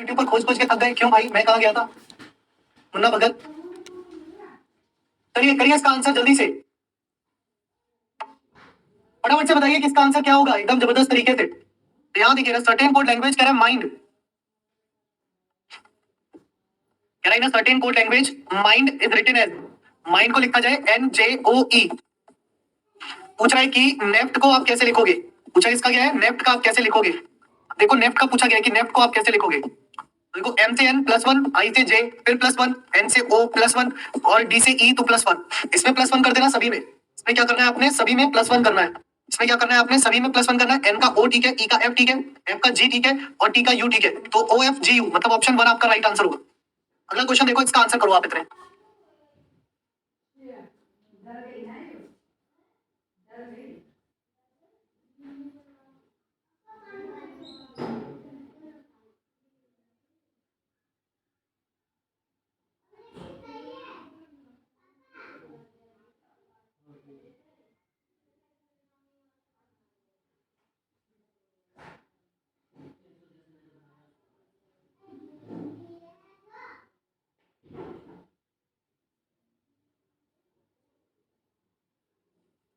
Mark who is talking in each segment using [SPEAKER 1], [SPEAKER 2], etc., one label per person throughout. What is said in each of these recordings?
[SPEAKER 1] YouTube पर खोज खोज के थक गए? क्यों भाई, मैं कहाँ गया था? मुन्ना भगत। चलिए करिए इसका आंसर जल्दी से, फटाफट से बताइए कि इसका आंसर क्या होगा एकदम जबरदस्त तरीके से। तो यहां देखिए ना, सर्टेन कोड लैंग्वेज कह रहा है माइंड, कह रहा है ना certain code language mind is written as, mind को लिखा जाए NJOE। पूछ रहा है कि नेफ्ट को आप कैसे लिखोगे, पूछा इसका क्या है, नेफ्ट का आप कैसे लिखोगे। देखो नेफ्ट का पूछा गया है कि नेफ्ट को आप कैसे लिखोगे। तो देखो M से N +1, I से J फिर +1, N से O +1 और D से E तो +1। इसमें +1 कर देना सभी में, इसमें क्या करना है आपने, सभी में +1 करना है। इसमें क्या करना है आपने, सभी में +1 करना है। N का O ठीक है, E का F ठीक है, F का G ठीक है और T का U ठीक है। तो OFGU मतलब ऑप्शन 1 आपका राइट आंसर होगा। अगला क्वेश्चन देखो, इसका आंसर करो आप इतने।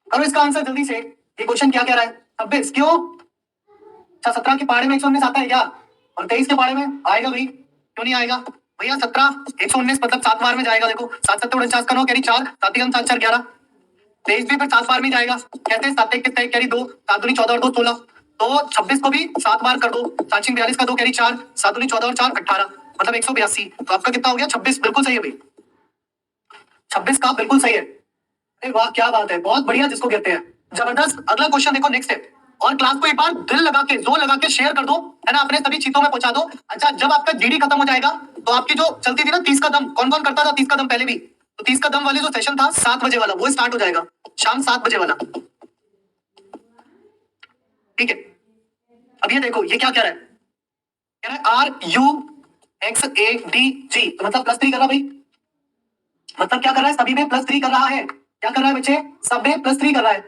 [SPEAKER 1] करो इसका आंसर जल्दी से। ये क्वेश्चन क्या कह रहा है? 26 क्यों? अच्छा 17 के पहाड़े में 119 आता है क्या? और 23 के पहाड़े में आएगा भाई, क्यों नहीं आएगा भैया? 17 119 मतलब 7 बार में जाएगा। देखो 7 7 49 का 9 कैरी 4 7 3 7 4 11, 23 भी फिर 7 बार में जाएगा। कहते हैं 7 1 कितना कैरी 2 7 दूनी 14 और 2 16, तो 26 को भी 7 बार कर दो, 7 6 42 का 2 कैरी 4 7 दूनी 14 और 4 18 मतलब 182। तो आपका कितना हो गया? 26 बिल्कुल सही है भाई, 26 का बिल्कुल सही है। अरे वाह क्या बात है, बहुत बढ़िया जिसको कहते हैं, जबरदस्त। अगला क्वेश्चन देखो नेक्स्ट है, और क्लास को एक बार दिल लगा के जोर लगा के शेयर कर दो, है ना, अपने सभी चीजों में पहुंचा दो। अच्छा जब आपका जीडी खत्म हो जाएगा तो आपकी जो चलती थी ना 30 का दम, कौन कौन करता था 30 का दम पहले भी, तो 30 का दम वाले जो सेशन था 7 बजे वाला वो स्टार्ट हो जाएगा, शाम 7 बजे वाला। ठीक है, अब ये देखो ये क्या कह रहा है, कह रहा है RUXADG तो मतलब +3 कर रहा भाई, मतलब क्या कर रहा है, सभी में +3 कर रहा है। क्या कर रहा है बच्चे, सब में +3 कर रहा है।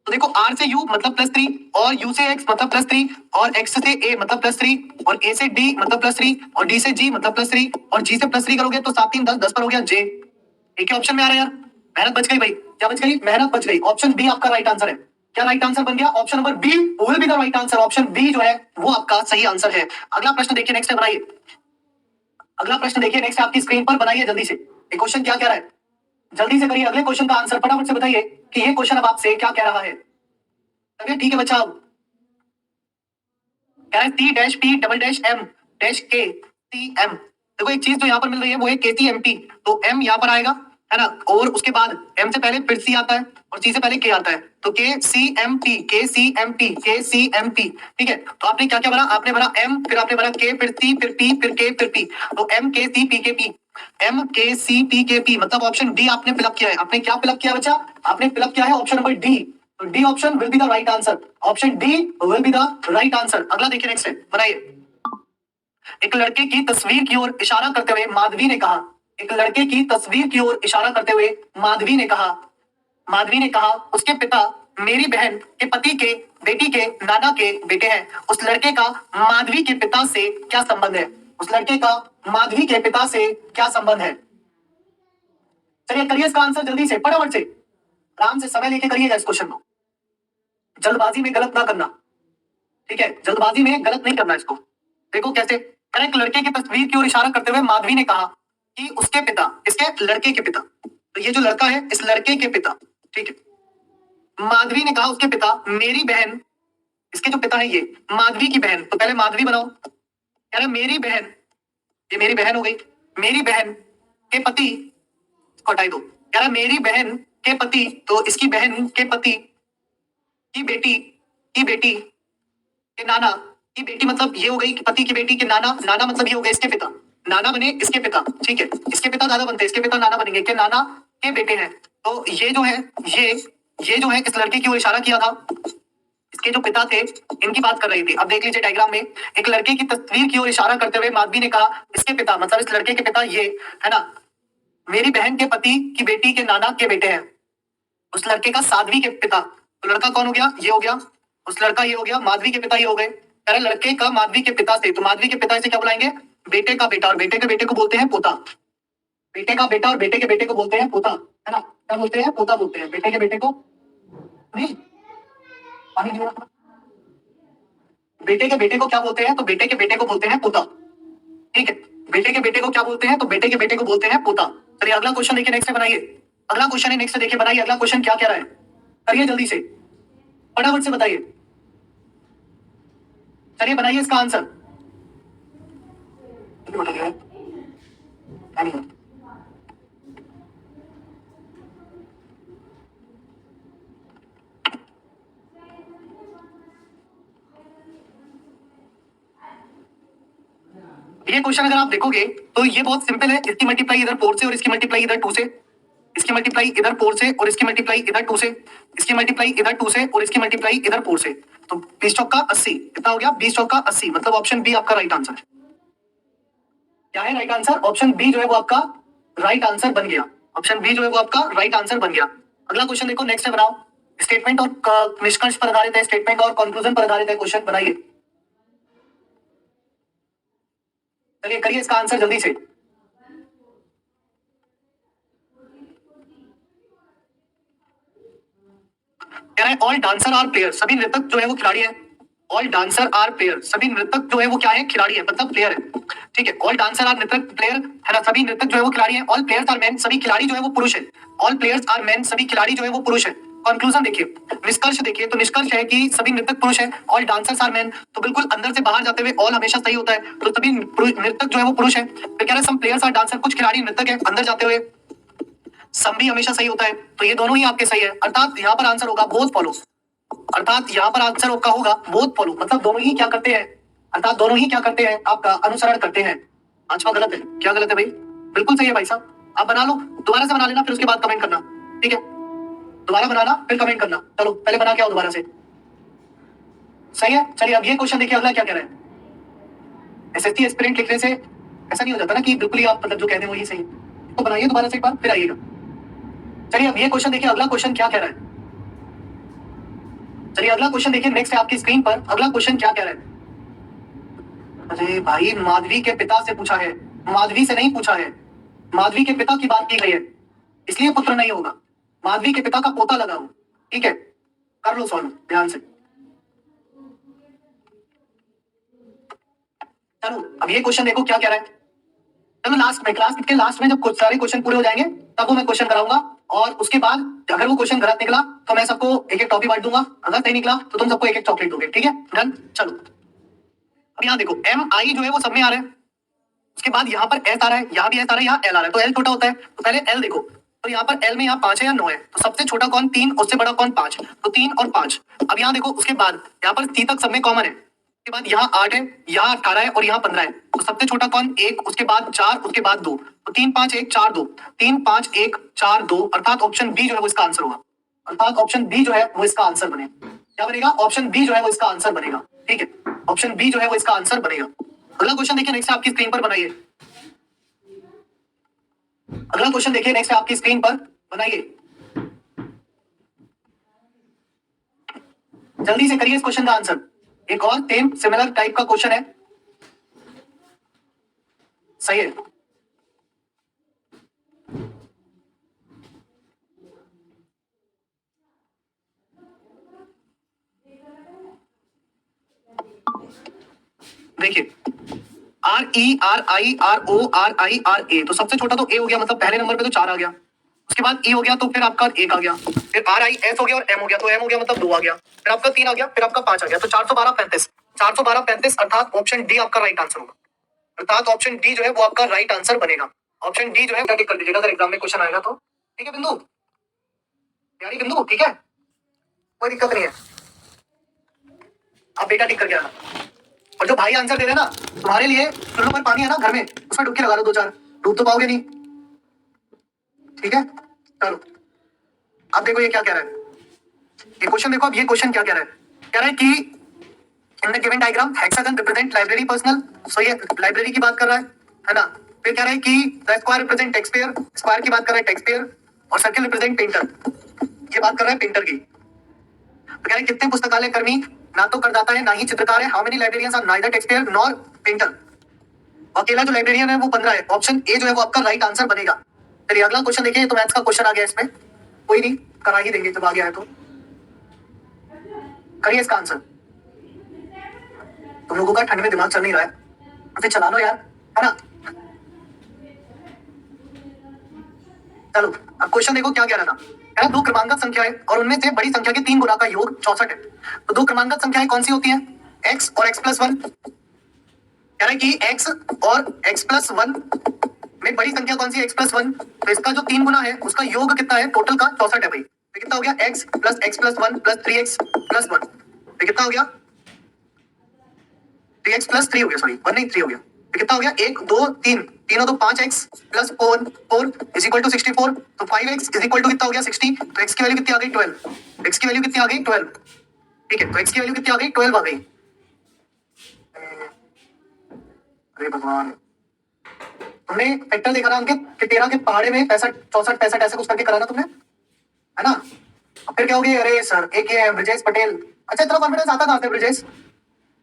[SPEAKER 1] तो देखो R से U मतलब +3 और U से X मतलब +3 और X से A मतलब +3 और A से D मतलब +3 और D से G मतलब +3 और G से +3 करोगे तो 7 3 10 10 पर हो गया J। एक ही ऑप्शन में आ रहा है यार, मेहनत बच गई भाई, क्या बच गई, मेहनत बच गई। ऑप्शन बी आपका राइट आंसर है। क्या राइट आंसर बन गया? Option number B will be the right answer. Option B जो है वो आपका सही आंसर है। अगला प्रश्न देखिए, नेक्स्ट बनाइए, अगला प्रश्न देखिए नेक्स्ट आपकी स्क्रीन पर, बनाइए जल्दी से। ये क्वेश्चन क्या कह रहा है, जल्दी से करिए, अगले क्वेश्चन का आंसर फटाफट से बताइए कि ये क्वेश्चन अब आपसे क्या कह रहा है। चलिए ठीक है बच्चा, अब कह रहा है T-P_M_M देखो एक चीज जो यहाँ पर मिल रही है वो है KCMT, तो M यहाँ पर आएगा, है ना, और उसके बाद M से पहले फिर C आता है और C से पहले K आता है, तो KCMT। ठीक है, तो आपने क्या क्या भरा, आपने भरा M फिर आपने भरा K फिर C फिर P फिर K फिर P, तो MKCPKP मतलब ऑप्शन डी आपने फिलअप किया है। आपने क्या फिलअप किया बच्चा, आपने फिलअप किया है ऑप्शन नंबर डी, तो D option will be the right answer. Option D will be the right answer. अगला देखिए नेक्स्ट है, बनाइए। एक लड़के की तस्वीर की ओर इशारा करते हुए माधवी ने कहा, एक लड़के की तस्वीर की ओर इशारा करते हुए माधवी ने कहा, माधवी ने कहा उसके पिता मेरी बहन के पति के बेटी के नाना के बेटे हैं। उस लड़के का माधवी के पिता से क्या संबंध है, उस लड़के का माधवी के पिता से क्या संबंध है। चलिए करिए इसका आंसर जल्दी से, फटाफट से, आराम से समय लेके करिएगा इस क्वेश्चन को, जल्दबाजी में गलत ना करना, ठीक है, जल्दबाजी में गलत नहीं करना इसको। देखो कैसे, एक लड़के की तस्वीर की ओर इशारा करते हुए माधवी ने कहा कि उसके पिता, इसके लड़के के पिता, तो ये जो लड़का है इस लड़के के पिता, ठीक है, माधवी ने कहा उसके पिता मेरी बहन, इसके जो पिता है ये माधवी की बहन, तो पहले माधवी बनाओ, कह रहा मेरी बहन, ये मेरी बहन हो गई, मेरी बहन के पति, इसको हटाई दो, कह रहा मेरी बहन के पति, तो इसकी बहन के पति की बेटी, की बेटी के नाना, की बेटी मतलब ये हो गई कि पति की बेटी के नाना, नाना मतलब ये हो गया इसके पिता, नाना बने इसके पिता, ठीक है, इसके पिता दादा बनते, इसके पिता नाना बनेंगे, के नाना के बेटे हैं। तो ये जो है ये जो है इस लड़के की ओर इशारा किया था, इसके जो पिता थे इनकी बात कर रही थी। अब देख लीजिए डायग्राम में, एक लड़के की तस्वीर की ओर इशारा करते हुए माधवी ने कहा इसके पिता मतलब इस लड़के के पिता ये, है ना, मेरी बहन के पति की बेटी के नाना के बेटे हैं। उस लड़के का साध्वी के पिता, तो लड़का कौन हो गया, ये हो गया, उस लड़का ये हो गया, माधवी के पिता ये हो गए। कह रहे लड़के का माधवी के पिता से, तो माधवी के पिता से क्या बुलाएंगे, बेटे का बेटा और बेटे के बेटे को बोलते हैं पोता। बेटे का बेटा और बेटे के बेटे को बोलते हैं पोता, है ना? क्या बोलते हैं? पोता बोलते हैं। बेटे के बेटे को नहीं, पानी नहीं होना। बेटे के बेटे को क्या बोलते हैं? तो बेटे के बेटे को बोलते हैं पोता। ठीक है, बेटे के बेटे को क्या बोलते हैं? तो बेटे के बेटे को बोलते हैं पोता। चलिए अगला क्वेश्चन देखिए, नेक्स्ट बनाइए। अगला क्वेश्चन है, नेक्स्ट देखिए बनाइए। अगला क्वेश्चन क्या कह रहा है? करिए जल्दी से, फटाफट से बताइए। चलिए बनाइए इसका आंसर। ये क्वेश्चन अगर आप देखोगे तो ये बहुत सिंपल है। इसकी मल्टीप्लाई इधर 4 से और इसकी मल्टीप्लाई इधर 2 से, इसकी मल्टीप्लाई इधर 4 से और इसकी मल्टीप्लाई इधर 2 से, इसकी मल्टीप्लाई इधर 2 से और इसकी मल्टीप्लाई इधर 4 से। तो 20 चौका 80, कितना हो गया? 20 चौका 80, मतलब ऑप्शन बी आपका राइट आंसर है। क्या है राइट आंसर? ऑप्शन बी जो है वो आपका राइट आंसर बन गया। ऑप्शन बी जो है वो आपका राइट आंसर बन गया। अगला क्वेश्चन देखो, नेक्स्ट है, बनाओ। स्टेटमेंट और निष्कर्ष पर आधारित है, स्टेटमेंट और कंक्लूजन पर आधारित है क्वेश्चन, बनाइए। चलिए करिए इसका आंसर जल्दी से। कह रहा है ऑल डांसर आर प्लेयर, सभी नृतक जो है वो खिलाड़ी है। ऑल डांसर आर प्लेयर, सभी नृतक जो है वो क्या है? खिलाड़ी है, मतलब प्लेयर है। ठीक है, ऑल डांसर आर नृतक प्लेयर है ना, सभी नृतक जो है वो खिलाड़ी है। ऑल प्लेयर्स आर मैन, सभी खिलाड़ी जो है वो पुरुष है। ऑल प्लेयर्स आर मैन, सभी खिलाड़ी जो है वो पुरुष है। कंक्लूजन देखिए, निष्कर्ष देखिए, तो निष्कर्ष है कि सभी नृतक पुरुष है। ऑल डांसर्स आर मैन, तो बिल्कुल अंदर से बाहर जाते हुए ऑल हमेशा सही होता है, तो सभी नृतक जो है वो पुरुष है। फिर कह रहे हैं सम प्लेयर्स आर डांसर, कुछ खिलाड़ी नृतक है अंदर जाते हुए, सम भी हमेशा सही होता है, तो ये दोनों ही आपके सही है। अर्थात यहाँ पर आंसर होगा बोथ फॉलो। अर्थात यहाँ पर आंसर आपका होगा बोथ फॉलो, मतलब दोनों ही क्या करते हैं? अर्थात दोनों ही क्या करते हैं? आपका अनुसरण करते हैं। पांचवा गलत है। क्या गलत है भाई? बिल्कुल सही है भाई साहब, आप बना लो, दोबारा से बना लेना, फिर उसके बाद कमेंट करना। ठीक है, दोबारा बनाना फिर कमेंट करना। चलो पहले बना के आओ दोबारा से। सही है, चलिए अब ये क्वेश्चन देखिए, अगला क्या कह रहा है? एसएसटी एस्पिरेंट लिखने से ऐसा नहीं हो जाता ना कि बिल्कुल ही आप मतलब जो कहते हैं वही सही, तो बनाइए दोबारा से एक बार, फिर आइएगा। चलिए अब ये क्वेश्चन देखिए, अगला क्वेश्चन क्या कह रहा है? चलिए अगला क्वेश्चन देखिए, नेक्स्ट है आपकी स्क्रीन पर। अगला क्वेश्चन क्या कह रहा है? अरे भाई, माधवी के पिता से पूछा है, माधवी से नहीं पूछा है। माधवी के पिता की बात की गई है, इसलिए पुत्र नहीं होगा। माधवी के पिता का पोता लगा हो। ठीक है, कर लो सॉल्व ध्यान से। चलो अब ये क्वेश्चन देखो क्या कह रहा है। चलो लास्ट में, क्लास के लास्ट में जब कुछ सारे क्वेश्चन पूरे हो जाएंगे तब वो मैं क्वेश्चन कराऊंगा, और उसके बाद अगर वो क्वेश्चन गलत निकला तो मैं सबको एक एक टॉफी बांट दूंगा, अगर सही निकला तो तुम सबको एक एक चॉकलेट दोगे। ठीक है, डन। चलो अब यहाँ देखो, एम आई जो है वो सब में आ रहा है, उसके बाद यहाँ पर एस आ रहा है, यहाँ भी एस आ रहा है, यहाँ एल आ रहा है, तो एल छोटा होता है, तो पहले एल देखो। तो यहाँ पर एल में यहाँ 5 है या 9 है, तो सबसे छोटा कौन? 3, उससे बड़ा कौन? 5, तो 3 और 5। अब यहाँ देखो, उसके बाद यहाँ पर सी तक सब में कॉमन है, उसके बाद यहाँ 8 है, यहाँ 18 है और यहाँ 15 है, तो सबसे छोटा कौन? 1, उसके बाद 4, उसके बाद 2, तो 3 5 1 4 2, 3 5 1 4 2, अर्थात ऑप्शन बी जो है वो इसका आंसर होगा। अर्थात ऑप्शन बी जो है वो इसका आंसर बनेगा। क्या बनेगा? ऑप्शन बी जो है वो इसका आंसर बनेगा। ठीक है, ऑप्शन बी जो है वो इसका आंसर बनेगा। अगला क्वेश्चन देखिए, नेक्स्ट आपकी स्क्रीन पर बनाइए। अगला क्वेश्चन देखिए, नेक्स्ट आपकी स्क्रीन पर बनाइए। जल्दी से करिए इस क्वेश्चन का आंसर। एक और सेम सिमिलर टाइप का क्वेश्चन है। सही है, देखिए RERIRORIRA, तो सबसे छोटा तो ए हो गया, मतलब पहले नंबर पे तो 4 आ गया, उसके बाद ई हो गया, तो फिर आपका 1 आ गया, फिर RIS हो गया और एम हो गया, तो एम हो गया मतलब 2 आ गया, फिर आपका 3 आ गया, फिर आपका 5 आ गया, तो 412 35, 412 35, अर्थात ऑप्शन डी आपका राइट आंसर होगा। अर्थात ऑप्शन डी जो है वो आपका राइट आंसर बनेगा। ऑप्शन डी जो है टिक कर दीजिएगा अगर एग्जाम में क्वेश्चन आएगा तो। ठीक है बिंदु, प्यारी बिंदु, ठीक है, कोई दिक्कत नहीं है, आप बेटा टिक करके आना। और जो भाई आंसर दे रहे हैं ना, तुम्हारे लिए चूल्हों पर पानी है ना घर में, उसमें डुबकी लगा लो 2-4, डूब तो पाओगे नहीं। ठीक है, चलो अब देखो ये क्या कह रहा है, ये क्वेश्चन देखो। अब ये क्वेश्चन क्या कह रहा है? कह रहा है कि in the given diagram hexagon represent library personnel, so ये लाइब्रेरी की बात कर रहा है ना। फिर कह रहा है कि the square represent tax payer, square की बात कर रहा है टैक्स पेयर, और सर्किल रिप्रेजेंट पेंटर, ये बात कर रहा है पेंटर की। तो कह रहे हैं कितने पुस्तकालय कर्मी ना तो करदाता है ना ही चित्रकार है, how many librarians are neither tax payer nor painter. अकेला जो लाइब्रेरियन है वो 15 है। ऑप्शन ए जो है वो आपका राइट आंसर बनेगा। चलिए अगला क्वेश्चन देखिए, तो मैथ्स का क्वेश्चन आ गया इसमें, कोई नहीं करा ही देंगे जब आ गया है तो। करिए इसका आंसर। तुम लोगों का ठंड में दिमाग चल नहीं रहा है तो फिर चला लो यार, है ना। चलो अब क्वेश्चन देखो क्या कह रहा था। कह रहा दो क्रमांगत संख्याएं और उनमें से बड़ी संख्या के 3 गुना का योग 64 है। तो दो क्रमांगत संख्याएं कौन सी होती हैं? x और x+1। कह रहा है कि x और x+1 में बड़ी संख्या कौन सी है? x+1। तो इसका जो 3 गुना है उसका योग कितना है? टोटल का 64 है भाई। तो कितना हो गया? x plus x+1 plus 3x+1। तो कितना हो गया? 3x प्लस 3 हो गया, सॉरी 1 नहीं 3 हो गया। तो कितना हो गया? 1 2 3, तीनों तो 5x plus 4 is equal to 64। तो 5x इज इक्वल टू कितना हो गया? 60। तो x की वैल्यू कितनी आ गई? 12। x की वैल्यू कितनी आ गई? 12। ठीक है, तो x की वैल्यू कितनी आ गई? 12 आ गई। अरे भगवान, तुमने फैक्टर देखा ना अंकित कि 13 के पहाड़े में 65 64 65 ऐसे कुछ करके करा ना तुमने, है ना। अब फिर क्या होगी? अरे सर एक ये है ब्रिजेश पटेल। अच्छा इतना कॉन्फिडेंस आता कहाँ से ब्रिजेश?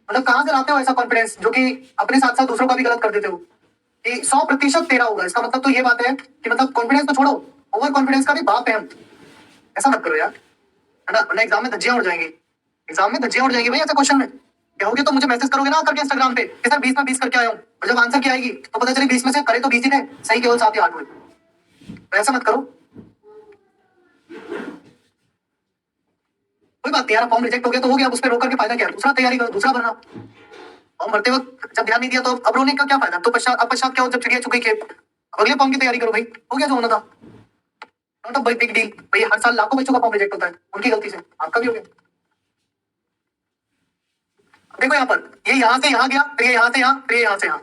[SPEAKER 1] मतलब कहाँ से लाते हो ऐसा कॉन्फिडेंस जो कि अपने साथ साथ दूसरों का भी गलत कर देते हो कि 100% तेरा होगा? इसका मतलब तो ये बात है कि मतलब कॉन्फिडेंस तो छोड़ो, ओवर कॉन्फिडेंस का भी बाप है हम। ऐसा मत करो यार, है ना, वरना एग्जाम में धज्जियां उड़ जाएंगी। एग्जाम में धज्जियां उड़ जाएंगी भाई ऐसे क्वेश्चन में। कहोगे तो मुझे मैसेज करोगे ना करके इंस्टाग्राम पे कि सर 20 में 20 करके आया हूँ, और जब आंसर क्या आएगी तो पता चले 20 में से करे तो 20 ही थे, सही केवल 7 या 8 हुए। तो ऐसा मत करो। कोई बात नहीं यार, फॉर्म रिजेक्ट हो गया तो हो गया, उस पर रो करके फायदा क्या है? दूसरा तैयारी करो, दूसरा भरना। फॉर्म भरते वक्त जब ध्यान नहीं दिया तो अब रोने का क्या फायदा? तो पश्चात अब पश्चात क्या हो जब चिड़िया चुग गई खेत? अगले फॉर्म की तैयारी करो भाई, हो गया जो होना था। नॉट अ बिग डील भाई, हर साल लाखों बच्चों का फॉर्म रिजेक्ट होता है उनकी गलती से, आपका भी हो गया। देखो यहाँ पर ये यहाँ से यहाँ गया, फिर ये यहाँ से यहाँ, फिर ये यहाँ से यहाँ।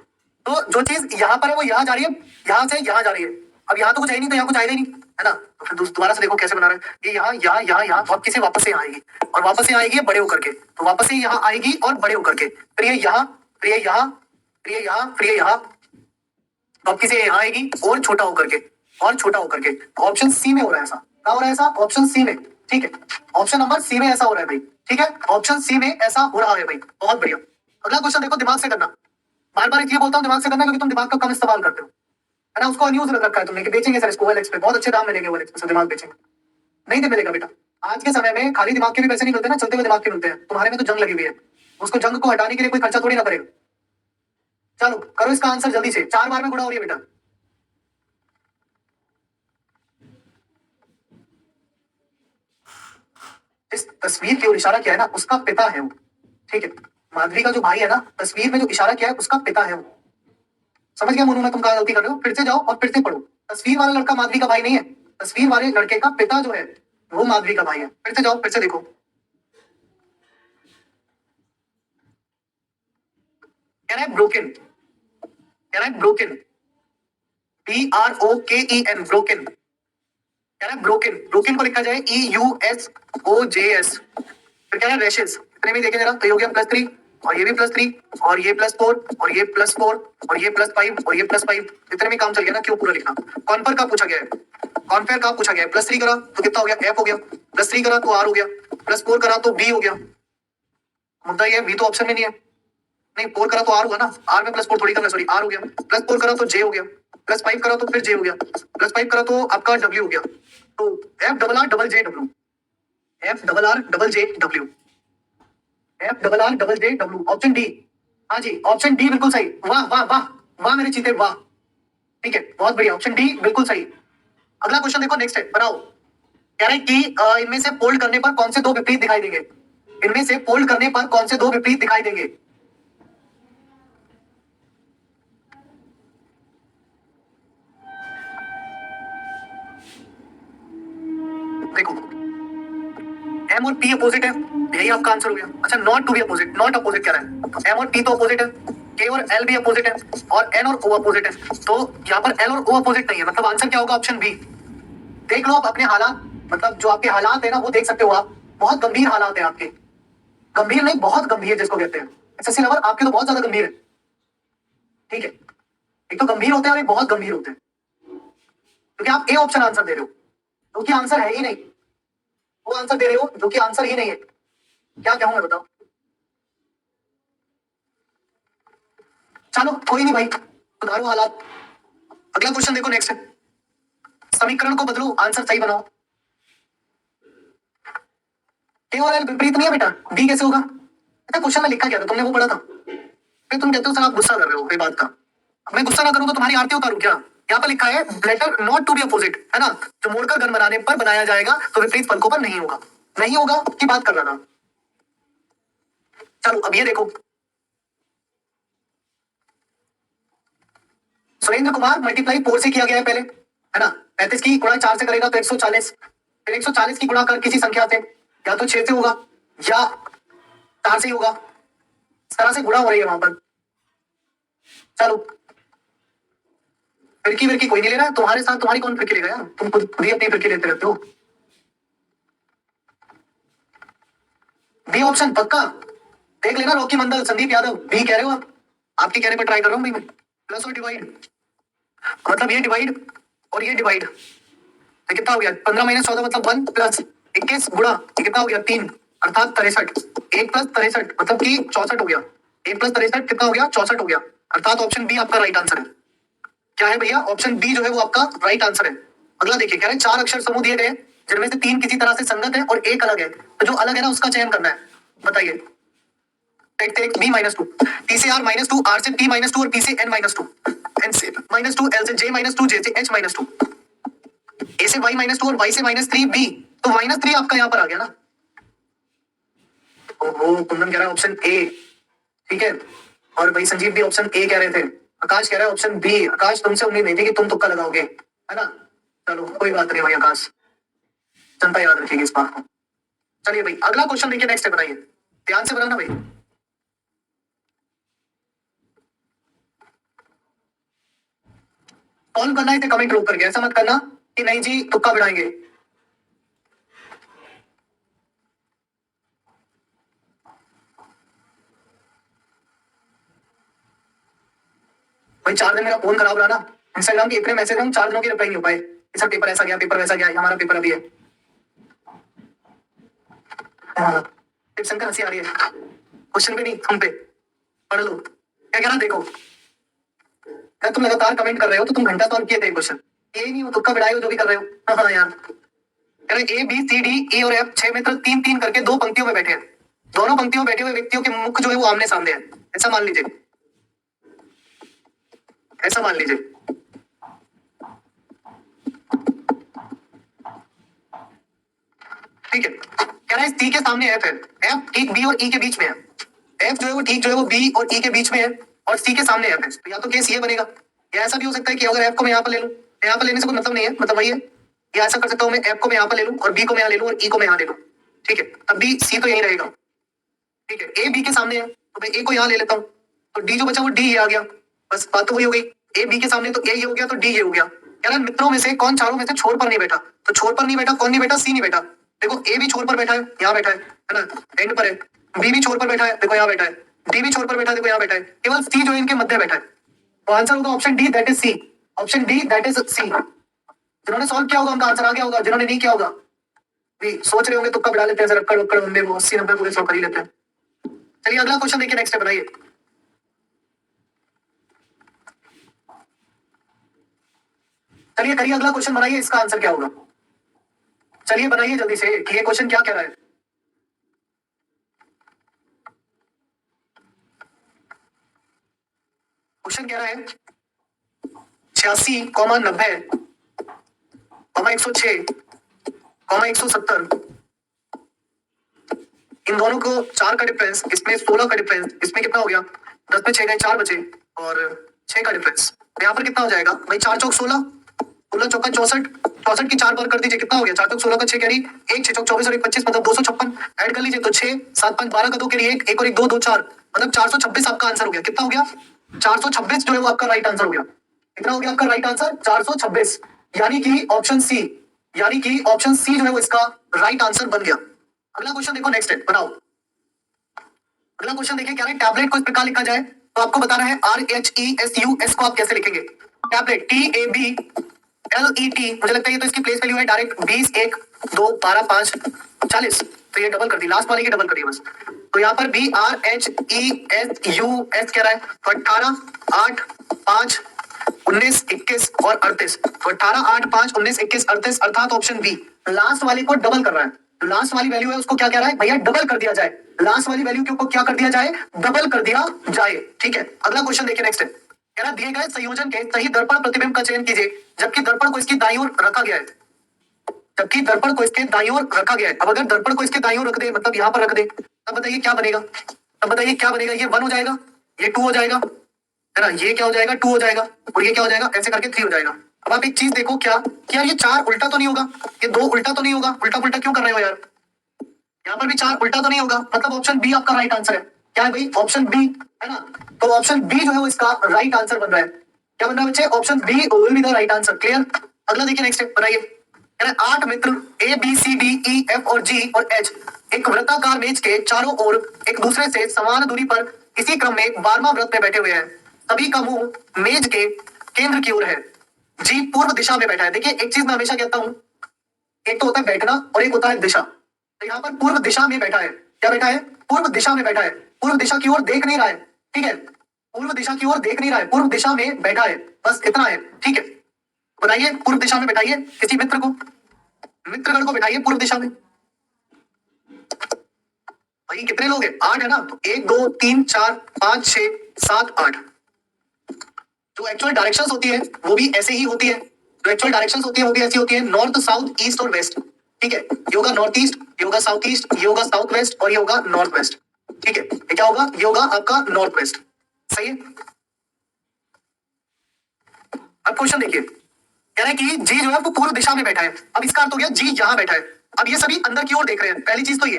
[SPEAKER 1] तो जो चीज यहाँ पर है वो यहाँ जा रही है, यहाँ से यहाँ जा रही है। अब यहाँ तो कुछ है ही नहीं, तो यहाँ कुछ आएगा ही नहीं, है ना। तो फिर दोबारा से देखो कैसे बना रहे हैं। ये यहाँ यहाँ यहाँ यहाँ, तो अब किसे वापस से यहाँ आएगी, और वापस से आएगी बड़े होकर के, तो वापस से यहाँ आएगी और बड़े होकर के, फिर ये यहाँ, फिर ये यहाँ, फिर ये यहाँ, फिर ये यहाँ। तो अब किसे यहाँ आएगी और छोटा होकर के, और छोटा होकर के। ऑप्शन सी में हो रहा है ऐसा। कहाँ हो रहा है ऐसा? ऑप्शन सी में। ठीक है, ऑप्शन नंबर सी में ऐसा हो रहा है भाई। ठीक है, ऑप्शन सी में ऐसा हो रहा है भाई, बहुत बढ़िया। अगला क्वेश्चन देखो, दिमाग से करना। बार बार इसलिए बोलता हूँ दिमाग से करना क्योंकि तुम दिमाग का कम इस्तेमाल करते हो, है ना। उसको न्यूज रख रखा है तुमने कि बेचेंगे सर इसको OLX पे, बहुत अच्छे दाम मिलेंगे OLX पे, सर दिमाग बेचेंगे। नहीं दे मिलेगा बेटा। आज के समय में खाली दिमाग के भी पैसे नहीं मिलते ना, चलते हुए दिमाग के मिलते हैं। तुम्हारे में तो जंग लगी हुई है, उसको जंग को हटाने के लिए कोई खर्चा थोड़ी ना करेगा। चलो करो इसका आंसर जल्दी से, 4 बार में गुणा हो रही है बेटा। इस तस्वीर की ओर इशारा किया है ना, उसका पिता है वो। ठीक है, माधवी का जो भाई है ना, तस्वीर में जो इशारा किया है उसका पिता है वो। समझ गया मोनू मैं तुम कहाँ गलती कर रहे हो? फिर से जाओ और फिर से पढ़ो। तस्वीर वाला लड़का माधवी का भाई नहीं है, तस्वीर वाले लड़के का पिता जो है वो माधवी का भाई है। फिर से जाओ, फिर से देखो। कह रहा है ब्रोकन, कह रहा है ब्रोकन, BROKEN, ब्रोकन। कह रहा है ब्रोकन, ब्रोकन को लिखा जाए EUSOJS। फिर कह रहा है रैशेस, इतने में देखें जरा, तो ये हो गया +3, और ये भी +3, और ये +4, और ये +4, और ये +5, और ये +5। इतने में काम चल गया ना, क्यों पूरा लिखना? कॉन्फर का पूछा गया है, कॉन्फर का पूछा गया है। +3 करा तो कितना हो गया? F हो गया। +3 करा तो R हो गया। +4 करा तो B हो गया। मुद्दा ये है B तो ऑप्शन में नहीं है। नहीं 4 करा तो R हुआ ना, R में +4 थोड़ी करना, सॉरी R हो गया। +4 करा तो J हो गया। +5 करा तो फिर J हो गया। +5 करा तो आपका W हो गया। तो FRRJW, FRRJW, FRRJW, option D. हाँ जी, ऑप्शन डी बिल्कुल सही। वाह वाह वाह वाह मेरे चीते, वाह। ठीक है, बहुत बढ़िया, ऑप्शन डी बिल्कुल सही। अगला क्वेश्चन देखो, नेक्स्ट है, बनाओ। कह रहा है कि इनमें से फोल्ड करने पर कौन से दो विपरीत दिखाई देंगे? इनमें से फोल्ड करने पर कौन से दो विपरीत दिखाई देंगे? देखो M और P अपोजिट है, यही आपका आंसर हो गया। अच्छा not to be opposite, not opposite कह रहा है, तो M और P तो अपोजिट है, K और L भी अपोजिट है, और N और O अपोजिट है। तो यहाँ पर L और O अपोजिट नहीं है, मतलब आंसर क्या होगा? Option B. देख लो आप अपने हालात, मतलब जो आपके हालात है ना वो देख सकते हो आप। बहुत गंभीर हालात है आपके, गंभीर नहीं बहुत गंभीर जिसको कहते हैं। SSC लवर आपके तो बहुत ज्यादा गंभीर है। ठीक है, एक तो गंभीर होते हैं और एक बहुत गंभीर होते हैं, क्योंकि आप ए ऑप्शन आंसर दे रहे हो जो कि आंसर है ही नहीं, वो आंसर दे रहे हो जो कि आंसर ही नहीं है। क्या कहूं मैं बताओ? चलो कोई नहीं भाई, सुधारो हालात। अगला क्वेश्चन देखो नेक्स्ट है, समीकरण को बदलो, आंसर सही बनाओ। ए और एल विपरीत नहीं है बेटा, बी कैसे होगा? बेटा क्वेश्चन में लिखा क्या था, तुमने वो पढ़ा था? फिर तुम कहते हो सर आप गुस्सा कर रहे हो ये बात का। अब मैं गुस्सा ना करूं तो तुम्हारी आरती उतारूं क्या? यहाँ पर लिखा है letter not to be opposite, है ना, जो मोड़कर घन बनाने पर बनाया जाएगा तो विपरीत फलकों पर नहीं होगा। नहीं होगा की बात कर रहा था। चलो अब ये देखो, सुरेंद्र कुमार मल्टीप्लाई 4 से किया गया है पहले, है ना, 35 की गुणा 4 से करेगा तो 140, फिर 140 की गुणा कर किसी संख्या से, या तो 6 से होगा या 4 से ही होगा, इस तरह से गुणा हो रही है वहां पर। चलो फिरकी विरकी कोई नहीं ले रहा है तुम्हारे साथ, तुम्हारी कौन फिरकी लेगा यार, तुम खुद ही अपनी फिरकी लेते रहते हो। बी ऑप्शन पक्का, देख लेना रॉकी मंडल, संदीप यादव, बी कह रहे हो आप? आपके कहने पर ट्राई कर रहा हूँ भाई मैं। प्लस और डिवाइड, मतलब ये डिवाइड और ये डिवाइड, तो कितना हो गया? 15 माइनस 14 मतलब 1 प्लस 21 गुणा ये कितना हो गया? 3, अर्थात 63। 1 प्लस 63 मतलब कि 64 हो गया। 1 प्लस 63 कितना हो गया? 64 हो गया, अर्थात ऑप्शन बी आपका राइट आंसर है। क्या है भैया? ऑप्शन बी जो है वो आपका राइट आंसर है। अगला देखिए, कह रहे हैं 4 अक्षर समूह दिए गए जिनमें से 3 किसी तरह से संगत है और एक अलग है, तो जो अलग है ना उसका चयन करना है। बताइए। देखते हैं बी माइनस टू, टी से आर माइनस टू, आर से पी माइनस टू और पी से एन माइनस टू, एन से माइनस टू, एल से जे माइनस टू, जे से एच माइनस टू, ए से वाई माइनस टू और वाई से माइनस थ्री, बी तो माइनस थ्री आपका यहाँ पर आ गया ना। ओहो, कुंदन कह रहा है ऑप्शन ए, ठीक है, और भाई संजीव भी ऑप्शन ए कह रहे थे। आकाश कह रहा है ऑप्शन बी। आकाश तुमसे उम्मीद नहीं थी कि तुम तुक्का लगाओगे, है ना। चलो कोई बात नहीं भाई आकाश, जनता याद रखेगी इस बात को। चलिए भाई अगला क्वेश्चन देखिए, नेक्स्ट है, बनाइए, ध्यान से बनाना भाई। सॉल्व करना है तो कमेंट रोक करके, ऐसा मत करना कि नहीं जी तुक्का बढ़ाएंगे। भाई 4 दिन मेरा फोन खराब रहा ना, इंस्टाग्राम के इतने मैसेज हम 4 दिनों की रिप्लाई नहीं हो पाए, इसका पेपर ऐसा गया, पेपर वैसा गया, हमारा पेपर अभी है। शंकर हंसी आ रही है, क्वेश्चन पे नहीं हम पे, पढ़ लो क्या कहना। देखो अगर तुम लगातार कमेंट कर रहे हो तो तुम घंटा सॉल्व किए थे क्वेश्चन, ये नहीं हो तुक्का बिड़ाए हो जो भी कर रहे हो। हाँ यार, कह रहे A B C D E और एफ 6 मित्र 3-3 करके 2 पंक्तियों में बैठे हैं, दोनों पंक्तियों में बैठे हुए व्यक्तियों के मुख जो है वो आमने सामने है, ऐसा मान लीजिए, ऐसा मान लीजिए। ठीक है, कह रहा है सी के सामने एफ है, एफ ठीक बी और ई के बीच में है, एफ जो है वो ठीक जो है वो बी और ई के बीच में है और सी के सामने एफ है, तो या तो केस ये बनेगा, या ऐसा भी हो सकता है कि अगर एफ को मैं यहाँ पर ले लूं, यहाँ पर लेने से कोई मतलब नहीं है, मतलब वही है, या ऐसा कर सकता हूँ मैं एफ को मैं यहाँ पर ले लूं और बी को मैं यहाँ ले लूं और ई को मैं यहाँ ले लूं, ठीक है, तब भी सी तो यही रहेगा। ठीक है, ए बी के सामने है तो मैं ए को यहाँ ले लेता हूँ, तो डी जो बचा वो डी ये आ गया, बस बात तो वही हो गई। ए बी के सामने तो ए ये हो गया तो डी ये हो गया। यार मित्रों में से कौन चारों में से छोर पर नहीं बैठा? तो छोर पर नहीं बैठा, कौन नहीं बैठा? सी नहीं बैठा। देखो ए भी छोर पर बैठा है, यहाँ बैठा है ना, एंड पर है। बी भी छोर पर बैठा है, देखो यहाँ बैठा है। डी भी छोर पर बैठा है, देखो यहाँ बैठा है। केवल सी जो है इनके मध्य बैठा है, तो आंसर होगा option D, that is C. Option D that is C. जिन्होंने सॉल्व किया होगा उनका आंसर आ गया होगा, जिन्होंने नहीं किया होगा भी सोच रहे होंगे तुक्का बिड़ा लेते हैं, सर अक्कड़ उक्कड़ होंगे वो 80-90 पूरे 100 कर ही लेते हैं। चलिए अगला क्वेश्चन देखिए, नेक्स्ट है, बनाइए। चलिए करिए अगला क्वेश्चन बनाइए, इसका आंसर क्या होगा? चलिए बनाइए जल्दी से कि ये क्वेश्चन क्या कह रहा है। क्वेश्चन कह रहा है 86,90, 106, 170, इन दोनों को 4 का डिफरेंस, इसमें 16 का डिफरेंस, इसमें कितना हो गया? 10 में 6 गए, 4 बचे और 6 का डिफरेंस, तो यहाँ पर कितना हो जाएगा भाई? 4 चौक 16, 16 चौका 64, 64 की 4 बार कर दीजिए, कितना हो गया? 4 चौक 16 का 6 कैरी, 1 6 चौक 24 और 1 25 मतलब 256, ऐड कर लीजिए तो 6 7 5 12 का 2 कैरी 1 1 और 1 2 2 4 मतलब 426 आपका आंसर हो गया। कितना हो गया? 426 जो है वो आपका राइट आंसर हो गया। कितना हो गया आपका राइट आंसर? 426, यानी कि ऑप्शन सी, यानी कि ऑप्शन सी जो है वो इसका राइट आंसर बन गया। अगला क्वेश्चन देखो, नेक्स्ट है, बनाओ। अगला क्वेश्चन देखिए, क्या है टैबलेट को इस प्रकार लिखा जाए, तो आपको बताना है RHESUS को आप कैसे लिखेंगे। टैबलेट TABLET LET, मुझे लगता है ये तो इसकी प्लेस वैल्यू है डायरेक्ट 20, 1, 2, 12, 5, 40, तो ये डबल कर दी, लास्ट वाले की डबल कर दी बस। तो यहाँ पर BRHESUS कह रहा है, तो 18, 8, 5, 19, 21 और 38, तो 18, 8, 5, 19, 21, 38, अर्थात ऑप्शन बी लास्ट वाले को डबल कर रहा है। लास्ट वाली वैल्यू है उसको क्या कह रहा है भैया, डबल कर दिया जाए। लास्ट वाली वैल्यू को क्या कर दिया जाए, डबल कर दिया जाए। ठीक है, अगला क्वेश्चन देखिए, नेक्स्ट है, कह रहा दिए गए संयोजन के सही दर्पण प्रतिबिंब का चयन कीजिए जबकि दर्पण को इसकी दाईं ओर रखा गया है। जबकि दर्पण को इसके दाईं ओर रखा गया है। अब अगर दर्पण को इसके दाईं ओर रख दे, मतलब यहाँ पर रख दे, तब बताइए क्या बनेगा, तब बताइए क्या बनेगा। ये 1 हो जाएगा, ये 2 हो जाएगा, है ना, ये क्या हो जाएगा, 2 हो जाएगा, और ये क्या हो जाएगा, ऐसे करके 3 हो जाएगा। अब आप एक चीज देखो क्या कि यार ये 4 उल्टा तो नहीं होगा, ये 2 उल्टा तो नहीं होगा, उल्टा पुल्टा क्यों कर रहे हो यार, यहाँ पर भी 4 उल्टा तो नहीं होगा, मतलब ऑप्शन बी आपका राइट आंसर है। क्या है भाई, ऑप्शन बी, है ना। तो ऑप्शन बी जो है वो इसका राइट आंसर बन रहा है। क्या बन रहा है बच्चे, option B will be the right answer. Clear, अगला देखिए, नेक्स्ट बनाइए। 8 मित्र ABCDEF और G और H एक वृत्ताकार मेज के चारों ओर एक दूसरे से समान दूरी पर इसी क्रम में 12वां वृत्त में बैठे हुए हैं। सभी का मुंह मेज के केंद्र की ओर है। जी पूर्व दिशा में बैठा है। देखिए एक चीज मैं हमेशा कहता हूं, एक तो होता है बैठना और एक होता है दिशा। तो यहाँ पर पूर्व दिशा में बैठा है। क्या बैठा है, पूर्व दिशा में बैठा है। पूर्व दिशा की ओर देख नहीं रहा है, ठीक है, पूर्व दिशा की ओर देख नहीं रहा है, पूर्व दिशा में बैठा है, बस इतना है। ठीक है, बताइए पूर्व दिशा में बैठाइए किसी मित्र को, मित्रगण को बैठाइए पूर्व दिशा में। भाई कितने लोग हैं, 8 है ना, तो 1, 2, 3, 4, 5, 6, 7, 8। जो एक्चुअल डायरेक्शंस होती है वो भी ऐसे ही होती है, जो एक्चुअल डायरेक्शंस होती है वो भी ऐसी होती है, नॉर्थ, साउथ, ईस्ट और वेस्ट। ठीक है, ये होगा नॉर्थ ईस्ट, ये होगा साउथ ईस्ट, ये होगा साउथ वेस्ट और ये होगा नॉर्थ वेस्ट। ठीक है, ये क्या होगा, ये होगा आपका नॉर्थ वेस्ट। सही है। अब क्वेश्चन देखिए, कह रहा है कि जी जो है वो पूर्व दिशा में बैठा है। अब इसका अर्थ हो गया जी यहाँ बैठा है। अब ये सभी अंदर की ओर देख रहे हैं। पहली चीज तो ये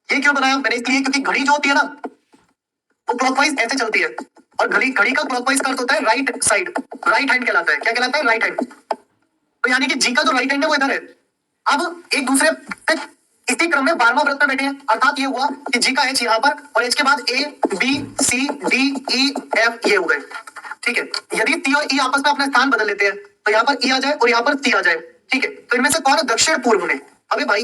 [SPEAKER 1] क्यों बनाया मैंने, इसलिए क्योंकि घड़ी जो होती है ना वो क्लॉकवाइज ऐसे चलती है, और घड़ी घड़ी का क्लॉकवाइज का अर्थ होता है राइट साइड, राइट हैंड कहलाता है। क्या कहलाता है, राइट हैंड। तो यानी कि जी का जो राइट हैंड है वो इधर है। अब एक दूसरे इसी क्रम में 12वां वृत्त में बैठे हैं, अर्थात ये हुआ कि जी का एच यहाँ पर और एच के बाद ABCDEF ये हो गए। ठीक है, यदि टी और ई आपस में अपना स्थान बदल लेते हैं तो यहाँ पर ई आ जाए और यहाँ पर सी आ जाए। ठीक है, तो इनमें से कौन है दक्षिण पूर्व में, अबे भाई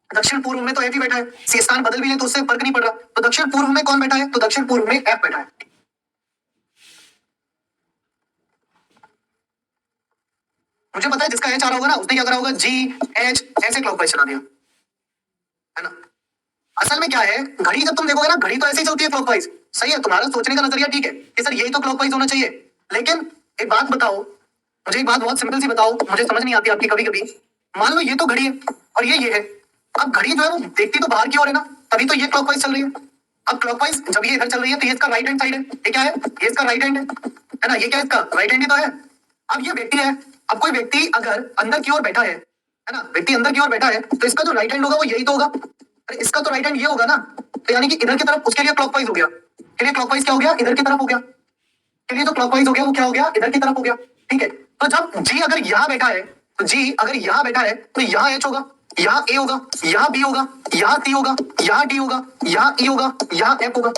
[SPEAKER 1] दक्षिण पूर्व में तो एफ ही बैठा है, सी स्थान बदल भी ले तो उससे फर्क नहीं पड़ रहा। तो दक्षिण पूर्व में कौन बैठा है, तो दक्षिण पूर्व में एफ बैठा है। मुझे पता है जिसका एच आ रहा होगा ना उसने क्या करा होगा, जी एच ऐसे क्लॉकवाइज चला दिया, है ना। असल में क्या है, घड़ी जब तुम देखोगे ना, घड़ी तो ऐसे ही चलती है क्लॉकवाइज। सही है, तुम्हारा सोचने का नजरिया ठीक है कि सर यही तो क्लॉकवाइज होना चाहिए, लेकिन एक बात बताओ, मुझे एक बात बहुत सिंपल सी बताओ, मुझे समझ नहीं आती आपकी कभी कभी। मान लो ये तो घड़ी है और ये है, अब घड़ी जो है वो देखती तो बाहर की ओर है ना, तभी तो ये क्लॉकवाइज चल रही है। अब क्लॉकवाइज जब ये इधर चल रही है तो ये इसका राइट हैंड साइड है, ये क्या है, ये इसका राइट हैंड है ना, ये क्या है इसका राइट हैंड ही तो है। अब ये व्यक्ति है, अब कोई व्यक्ति अगर अंदर की ओर बैठा है ना, व्यक्ति अंदर की ओर बैठा है तो इसका जो राइट हैंड होगा वो यही तो होगा। अरे इसका तो राइट हैंड ये होगा ना, तो यानी कि इधर की तरफ उसके लिए क्लॉकवाइज हो गया, के लिए क्लॉकवाइज क्या हो गया, इधर की तरफ हो गया, के लिए तो क्लॉकवाइज हो गया वो क्या हो गया, इधर की तरफ हो गया। ठीक है, तो जब जी अगर यहाँ बैठा है, तो जी अगर यहाँ बैठा है तो यहाँ एच होगा, यहाँ ए होगा, यहाँ बी होगा, यहाँ सी होगा, यहाँ डी होगा, यहाँ ई होगा, यहाँ एफ होगा।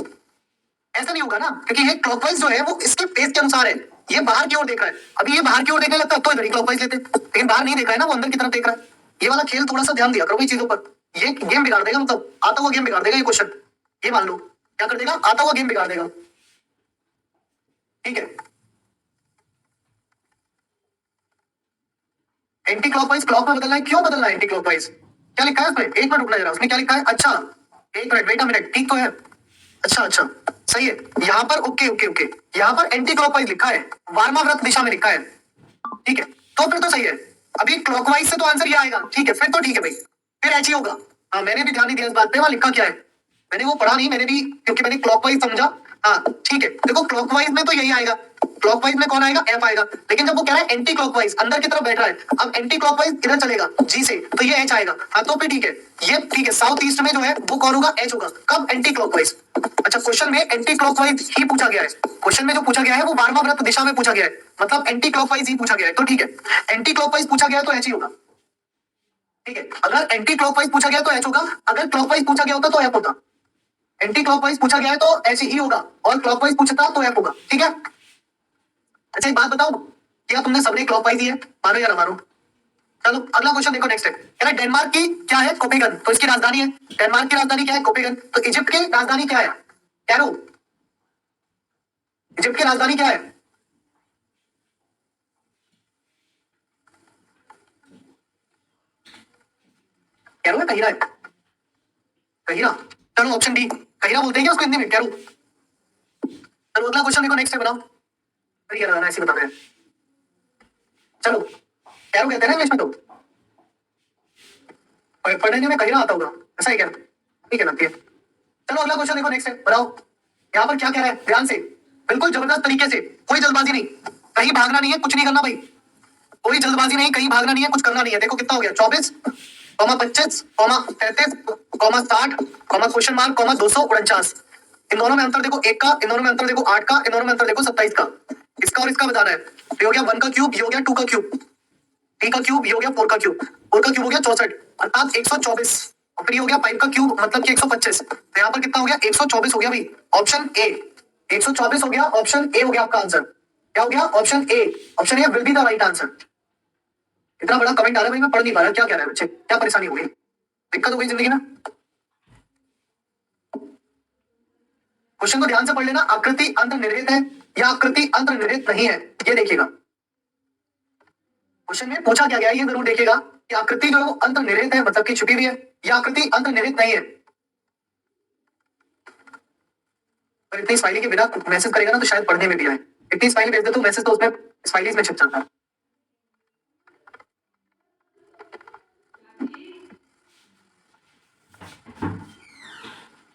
[SPEAKER 1] ऐसा नहीं होगा ना, क्योंकि ये क्लॉकवाइज जो है वो इसके पेस के अनुसार है। ये बाहर की ओर देख रहा है, अभी ये बाहर की ओर देखने लगता है तो इधर ही क्लॉकवाइज लेते, लेकिन बाहर नहीं देख रहा है ना, वो अंदर की तरफ देख रहा है। ये वाला खेल थोड़ा सा ध्यान दिया करो चीजों पर, ये गेम बिगाड़ देगा, मतलब आता हुआ गेम बिगाड़ देगा ये क्वेश्चन। ये मान लो क्या कर देगा, आता हुआ गेम बिगाड़ देगा। ठीक है, एंटी क्लॉकवाइज क्लॉक में बदलना है, क्यों बदलना है एंटी क्लॉकवाइज, क्या लिखा है उसमें, एक मिनट रुकना जरा, उसमें क्या लिखा है, अच्छा एक मिनट वेट अ मिनट, ठीक तो है, अच्छा अच्छा सही है। यहाँ पर ओके ओके ओके, यहाँ पर एंटी क्लॉकवाइज लिखा है, 12वां वृत्त दिशा में लिखा है। ठीक है, तो फिर तो सही है। अभी क्लॉकवाइज से तो आंसर ये आएगा, ठीक है, फिर तो ठीक है भाई, फिर ऐसे ही होगा। हाँ मैंने भी ध्यान नहीं दिया इस बात पे, वहां लिखा क्या है, मैंने वो पढ़ा नहीं, मैंने भी क्योंकि मैंने क्लॉकवाइज समझा। हाँ ठीक है, देखो क्लॉकवाइज में तो यही आएगा, क्लॉकवाइज में कौन आएगा, एफ आएगा, लेकिन जब वो कह रहा है एंटी क्लॉकवाइज अंदर की तरफ बैठ रहा है, अब एंटी क्लॉकवाइज इधर चलेगा जी से, तो ये एच आएगा। हाँ तो फिर ठीक है, ये ठीक है, साउथ ईस्ट में जो है वो कौन होगा, एच होगा, कब, एंटी क्लॉकवाइज। अच्छा क्वेश्चन में एंटी क्लॉकवाइज ही पूछा गया है, क्वेश्चन में जो पूछा गया है वो 12वां वृत्त दिशा में पूछा गया है, मतलब एंटी क्लॉकवाइज ही पूछा गया है, तो ठीक है, एंटी क्लॉकवाइज पूछा गया है तो एच ही होगा। ठीक है, अगर एंटी क्लॉकवाइज पूछा गया तो एच होगा, अगर क्लॉकवाइज पूछा गया होता तो एफ होता। एंटी क्लॉकवाइज पूछा गया है तो एच ही होगा, और क्लॉकवाइज पूछता तो एफ होगा। ठीक है, अच्छा एक बात बताओ, क्या तुमने सबने क्लॉकवाइज ही है, मानो या ना मानो। चलो अगला क्वेश्चन देखो, नेक्स्ट है कह रहा है डेनमार्क की क्या है कोपेगन, तो इसकी राजधानी है, डेनमार्क की राजधानी क्या है कोपेगन, तो इजिप्ट की राजधानी क्या है कैरो, इजिप्ट की राजधानी क्या है, कैरो है कहिरा है, कहिरा। चलो ऑप्शन डी कहिरा बोलते हैं क्या उसको हिंदी में, कैरो। चलो अगला क्वेश्चन देखो, नेक्स्ट है बनाओ, क्या लगाना ऐसे बता रहे हैं। चलो कैरो कहते हैं ना इंग्लिश में, तो पढ़ने में कहिरा आता होगा, ऐसा ही क्या, ठीक है ना। चलो अगला क्वेश्चन देखो, नेक्स्ट है बताओ। यहाँ पर क्या कह रहा है ध्यान से, बिल्कुल जबरदस्त तरीके से, कोई जल्दबाजी नहीं, कहीं भागना नहीं है, कुछ नहीं करना भाई, कोई जल्दबाजी नहीं, कहीं भागना नहीं है, कुछ करना नहीं है। देखो कितना हो गया, 24, 25, 33, 60, क्वेश्चन मार्क, 249। इन दोनों में अंतर देखो 1 का, इन दोनों में अंतर देखो 8 का, इन दोनों में अंतर देखो 27 का। इसका और इसका बताना है। ये हो गया 1 का क्यूब, ये हो गया 2 का क्यूब, 3 का क्यूब, ये हो गया 4 का क्यूब, 4 का क्यूब हो गया 64, अर्थात 124। और फिर ये हो गया 5 का क्यूब मतलब कि 125। तो यहाँ पर कितना हो गया, 124 हो गया भाई, ऑप्शन ए 124 हो गया, ऑप्शन ए हो गया आपका आंसर। क्या हो गया, option A, option A will be the right answer. इतना बड़ा कमेंट आ रहा है भाई, मैं पढ़ नहीं पा रहा, क्या कह रहा है बच्चे, क्या परेशानी हो गई, दिक्कत हो गई जिंदगी में। क्वेश्चन को ध्यान से पढ़ लेना, आकृति अंतर्निहित है या आकृति अंतर्निहित नहीं है, ये देखिएगा। क्वेश्चन में पूछा क्या गया है ये जरूर देखिएगा कि आकृति जो है वो अंतर्निहित है मतलब कि छुपी हुई है, या आकृति अंतर्निहित नहीं है। पर इतनी स्माइली के बिना मैसेज करेगा ना तो शायद पढ़ने में भी आए, इतनी स्माइली भेज दे तो मैसेज तो उसमें स्माइलीज में छिप जाता है।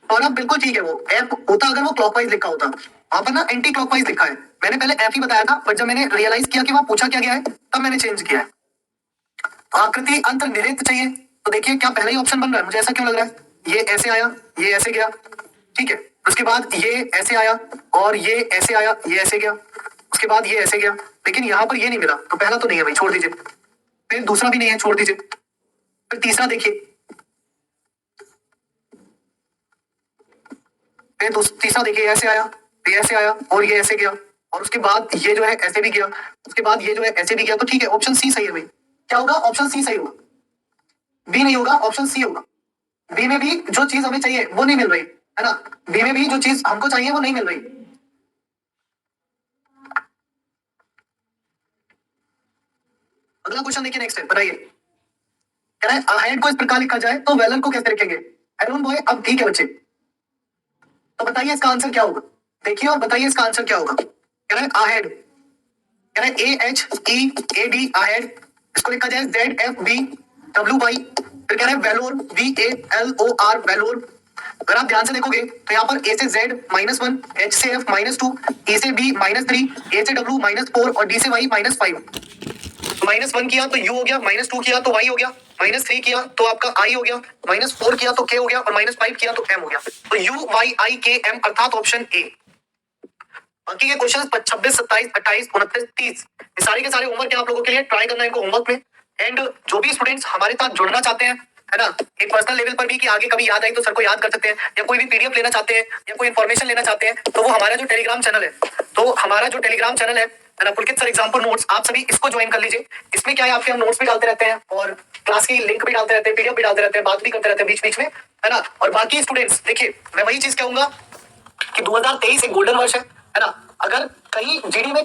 [SPEAKER 1] और अब बिल्कुल ठीक है, वो एफ होता अगर वो क्लॉकवाइज लिखा होता, वहां पर ना एंटी क्लॉकवाइज लिखा है, मैंने पहले एफ ही बताया था, पर जब मैंने रियलाइज किया कि वहां पूछा क्या गया है तब मैंने चेंज किया है। आकृति अंतर्निहित चाहिए, तो देखिए क्या पहला ही ऑप्शन बन रहा है, मुझे ऐसा क्यों लग रहा है, ये ऐसे आया, ये ऐसे गया, ठीक है, उसके बाद ये ऐसे आया और ये ऐसे आया, ये ऐसे गया, उसके बाद ये ऐसे गया, लेकिन यहाँ पर ये नहीं मिला, तो पहला तो नहीं है भाई, छोड़ दीजिए। फिर दूसरा भी नहीं है, छोड़ दीजिए। फिर तीसरा देखिए, फिर तीसरा देखिए, ऐसे आया, ये ऐसे आया और ये ऐसे गया, और उसके बाद ये जो है ऐसे भी गया, उसके बाद ये जो है ऐसे भी गया, तो ठीक है ऑप्शन सी सही है भाई। क्या होगा, ऑप्शन सी सही होगा, बी नहीं होगा, ऑप्शन सी होगा। बी में भी जो चीज हमें चाहिए वो नहीं मिल रही है ना, बी में भी जो चीज हमको चाहिए वो नहीं मिल रही। अगला क्वेश्चन देखिए, नेक्स्ट है बताइए, कह रहा है अहेड को इस प्रकार लिखा जाए तो वेलन को कैसे लिखेंगे। एरोन बॉय, अब ठीक है बच्चे, तो बताइए इसका आंसर क्या होगा, देखिए और बताइए इसका आंसर क्या होगा। कह रहा है अहेड, कह रहा है AHEAD अहेड, इसको लिखा जाए ZFBWY, फिर कह रहा है वेलोर VALOR वेलोर। अगर आप ध्यान से देखोगे तो यहाँ पर A से Z -1, H से F -2, E से B -3, A से W -4 और D से Y -5। -1 किया तो U हो गया, -2 किया तो Y हो गया, -3 किया तो आपका I हो गया, -4 किया तो K हो गया और -5 किया तो M हो गया। तो UYIKM अर्थात ऑप्शन ए। बाकी के क्वेश्चन 26, 27, 28, 29, 30 ये सारे के सारे होमवर्क आप लोगों के लिए, ट्राई करना है इनको होमवर्क में। एंड जो भी स्टूडेंट्स हमारे साथ जुड़ना चाहते हैं है ना, एक पर्सनल लेवल पर भी कि आगे कभी याद आई तो सर को याद कर सकते हैं, या कोई भी PDF लेना चाहते हैं या कोई इन्फॉर्मेशन लेना चाहते हैं, तो वो हमारा जो टेलीग्राम चैनल है, तो हमारा जो टेलीग्राम चैनल है ना, पुलकित सर एग्जाम्पल नोट्स, आप सभी इसको ज्वाइन कर लीजिए। इसमें क्या है, आपके हम नोट्स भी डालते रहते हैं और क्लास की लिंक भी डालते रहते हैं, PDF भी डालते रहते हैं, बात भी करते रहते हैं बीच बीच में, है ना। और बाकी स्टूडेंट्स देखिए, मैं वही चीज कहूंगा कि 2023 एक गोल्डन वर्ष है ना, अगर कहीं GD में कहीं